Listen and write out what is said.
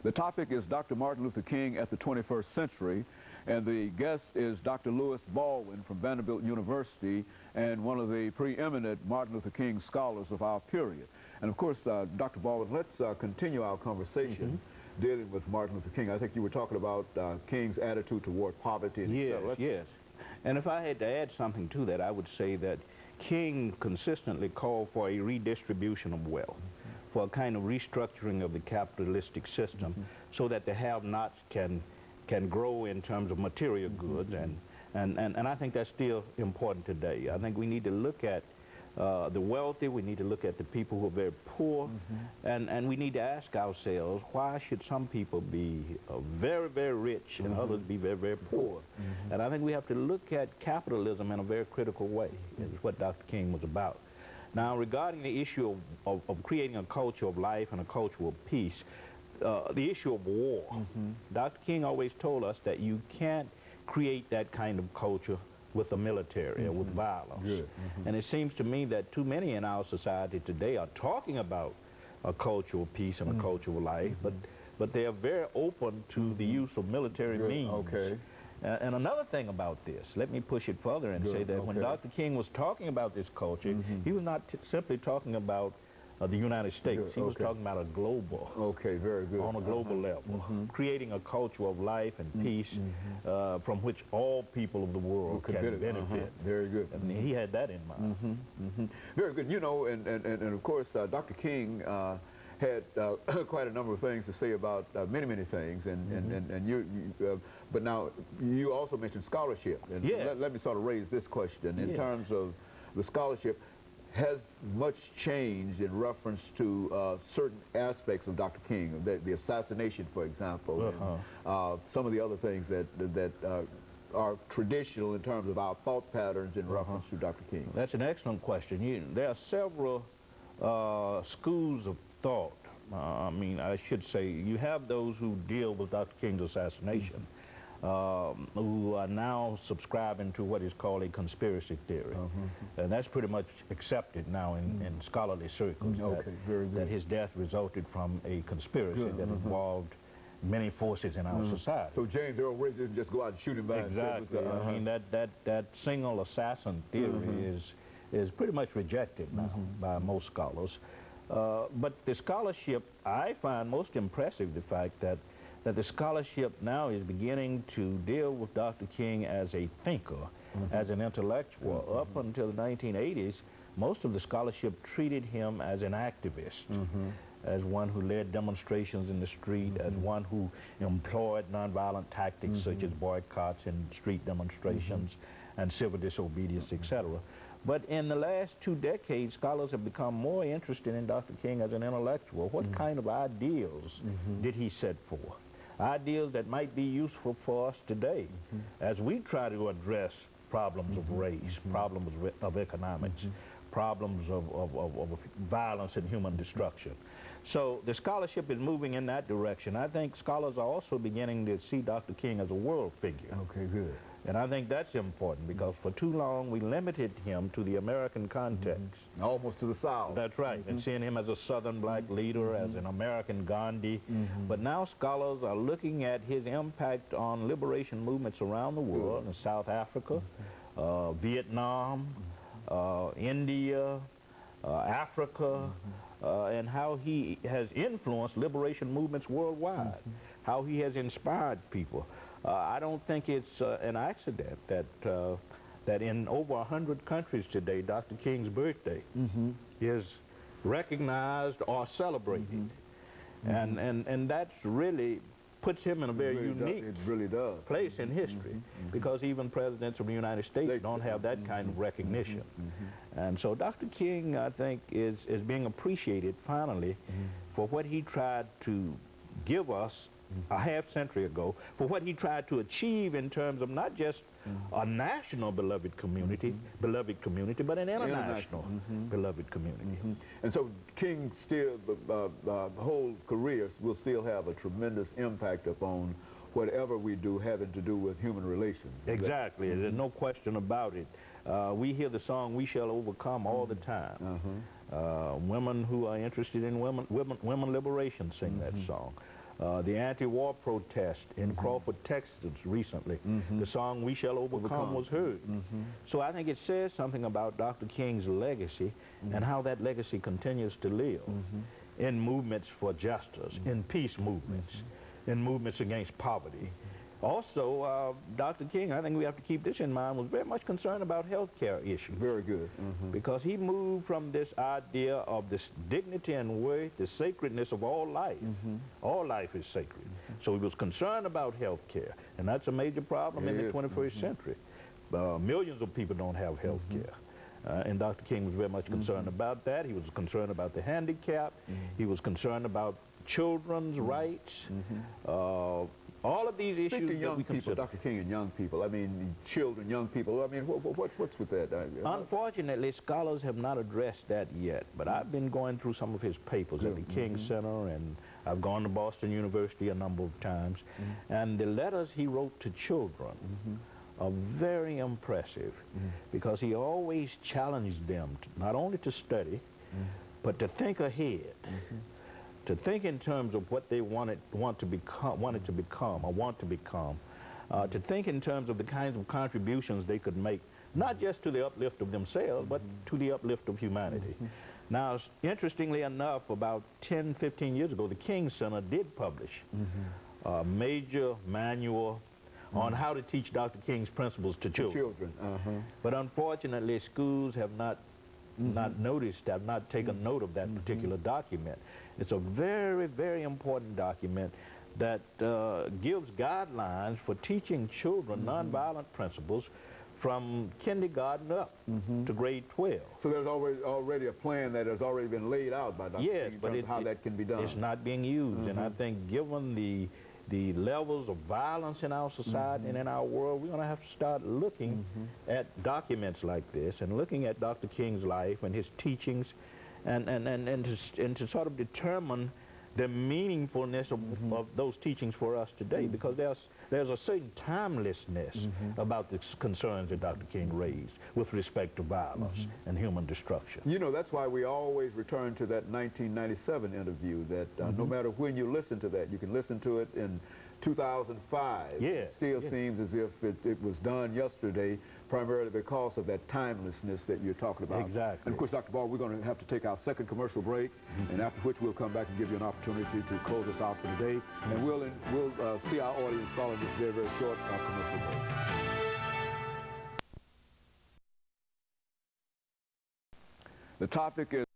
The topic is Dr. Martin Luther King at the 21st century, and the guest is Dr. Baldwin from Vanderbilt University and one of the preeminent Martin Luther King scholars of our period. And of course, Dr. Baldwin, let's continue our conversation dealing with Martin Luther King. I think you were talking about King's attitude toward poverty. And yes. And if I had to add something to that, I would say that King consistently called for a redistribution of wealth, for a kind of restructuring of the capitalistic system so that the have-nots can grow in terms of material goods, and I think that's still important today. I think we need to look at the wealthy, we need to look at the people who are very poor, and we need to ask ourselves, why should some people be very, very rich and others be very, very poor? And I think we have to look at capitalism in a very critical way, is what Dr. King was about. Now, regarding the issue of creating a culture of life and a culture of peace, the issue of war, Dr. King always told us that you can't create that kind of culture with the military or with violence. And it seems to me that too many in our society today are talking about a culture of peace and a culture of life, but they are very open to the use of military means. And another thing about this, let me push it further and say that when Dr. King was talking about this culture, he was not simply talking about the United States. He was talking about a global, on a global level, creating a culture of life and peace from which all people of the world can benefit. Very good. And he had that in mind. Very good. You know, and of course, Dr. King had quite a number of things to say about many things, but now you also mentioned scholarship, and let me sort of raise this question in terms of the scholarship. Has much changed in reference to certain aspects of Dr. King, the assassination, for example, and some of the other things that are traditional in terms of our thought patterns in reference to Dr. King? That's an excellent question. There are several schools of thought. I mean, I should say, you have those who deal with Dr. King's assassination, who are now subscribing to what is called a conspiracy theory. And that's pretty much accepted now in scholarly circles, that his death resulted from a conspiracy that involved many forces in our society. So James Earl Ray didn't just go out and shoot him by himself. Exactly. I mean, that single assassin theory is pretty much rejected now by most scholars. But the scholarship, I find most impressive the fact that the scholarship now is beginning to deal with Dr. King as a thinker, as an intellectual. Up until the 1980s, most of the scholarship treated him as an activist, as one who led demonstrations in the street, as one who employed nonviolent tactics such as boycotts and street demonstrations and civil disobedience, etc. But in the last 2 decades, scholars have become more interested in Dr. King as an intellectual. What kind of ideals did he set forth? Ideals that might be useful for us today as we try to address problems of race, problems of economics, problems of violence and human destruction. So the scholarship is moving in that direction. I think scholars are also beginning to see Dr. King as a world figure. Good. And I think that's important because for too long we limited him to the American context. Almost to the South. That's right. And seeing him as a Southern black leader, as an American Gandhi. But now scholars are looking at his impact on liberation movements around the world, in South Africa, Vietnam, India, Africa, and how he has influenced liberation movements worldwide, how he has inspired people. I don't think it's an accident that in over 100 countries today, Dr. King's birthday is recognized or celebrated. And that's really puts him in a very unique place in history, because even presidents of the United States don't have that kind of recognition. And so Dr. King, I think, is being appreciated finally for what he tried to give us a half-century ago, for what he tried to achieve in terms of not just a national beloved community, but an international beloved community. And so King still, the whole career will still have a tremendous impact upon whatever we do having to do with human relations. Exactly. There's no question about it. We hear the song "We Shall Overcome" all the time. Women who are interested in women liberation sing that song. the anti-war protest in Crawford, Texas recently. The song "We Shall Overcome" was heard. So I think it says something about Dr. King's legacy and how that legacy continues to live in movements for justice, in peace movements, in movements against poverty. Also, Dr. King, I think we have to keep this in mind, was very much concerned about health care issues. Very good. Because he moved from this idea of this dignity and worth, the sacredness of all life. All life is sacred. So he was concerned about health care, and that's a major problem in the 21st century. Millions of people don't have health care. And Dr. King was very much concerned about that. He was concerned about the handicapped. He was concerned about children's rights. All of these issues that we consider. Dr. King and young people, I mean, children, young people, I mean, what's with that? Unfortunately, scholars have not addressed that yet, but I've been going through some of his papers at the King Center, and I've gone to Boston University a number of times, and the letters he wrote to children are very impressive, because he always challenged them not only to study, but to think ahead. To think in terms of what they wanted to become, to think in terms of the kinds of contributions they could make, not just to the uplift of themselves, but to the uplift of humanity. Now, interestingly enough, about 10, 15 years ago, the King Center did publish a major manual on how to teach Dr. King's principles to children. But unfortunately, schools have not taken note of that particular document. It's a very, very important document that gives guidelines for teaching children nonviolent principles from kindergarten up to grade 12. So there's already a plan that has already been laid out by Dr. King in terms of how that can be done. It's not being used, and I think given the levels of violence in our society and in our world, we're going to have to start looking at documents like this and looking at Dr. King's life and his teachings and to sort of determine the meaningfulness of those teachings for us today, because there's a certain timelessness about the concerns that Dr. King raised with respect to violence and human destruction. You know, that's why we always return to that 1997 interview, that no matter when you listen to that, you can listen to it in 2005. It still seems as if it was done yesterday, primarily because of that timelessness that you're talking about. Exactly. And of course, Dr. Ball, we're going to have to take our second commercial break, and after which we'll come back and give you an opportunity to close us out for today. And we'll see our audience following this very, very short commercial break. The topic is